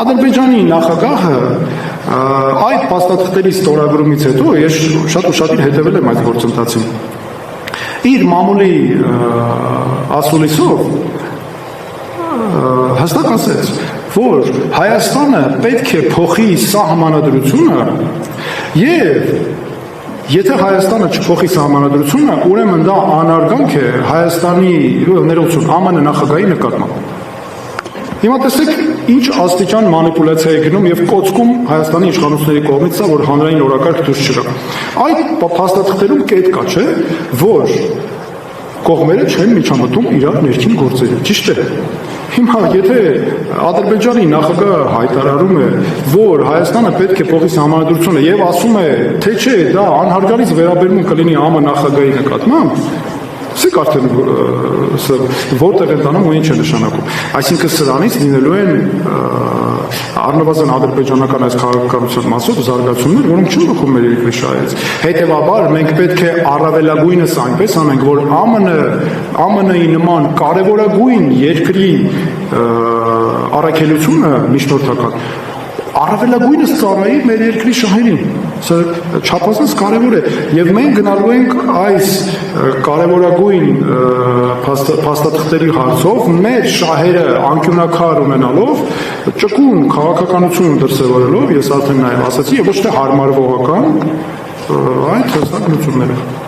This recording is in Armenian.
Ադրբեջանի նախագահը այդ փաստաթղթերի ստորագրումից հետո ես շատ ուշադիր հետևել եմ այդ գործընթացին։ Իր մամուլի ասուլիսով հստակ ասեց, որ Հայաստանը պետք է փոխի սահմանադրությունը եւ եթե Հայաստանը չփոխի սահմանադրությունը, ուրեմն դա անարգանք է Հայաստանի ներողություն ԱՄՆ նախագահի նկատմամբ։ Հիմա տեսեք, ինչ աստիճան մանիպուլյացիա է գնում եւ կոծկում Հայաստանի իշխանությունների կողմից սա, որ հանրային օրակարգ դուրս չգա։ Այդ փաստաթղթերում կետ կա, չէ, որ կողմերը չեն միջամտում իրար ներքին գործերը, ճիշտ է։ Հիմա եթե Ադրբեջանի նախագահը հայտարարում է, որ Հայաստանը պետք է փոխի սահմանադրությունը եւ ասում է, թե չէ, դա անհարգալից վերաբերմունք կլինի ԱՄՆ նախագահի նկատմամբ, Սեք արդեն որտեղ են տանում ու ինչ է նշանակում։ Այսինքն սրանից լինելու են առնվազն ադրբեջանական այս քաղաքականության մասով զարգացումներ, որոնք չեն բխում մեր երկրի շահերից։ Հետևաբար մենք պետք է առավելագույնս այնպես անենք, որ ԱՄՆ-ի նման կարևորագույն երկրի առաքելությունը միջնորդական առավելագույնս ծառայի մեր երկրի շահերին։ Սա չափազանց կարևոր է եւ մենք գնալու ենք այս կարևորագույն փաստաթղթերի հարցով մեր շահերը անկյունակար ունենալով ճկուն քաղաքականություն դրսևորելով, ես արդեն նաեւ ասացի, եւ ոչ թե հարմարվողական այդ հստակ լուծումներով։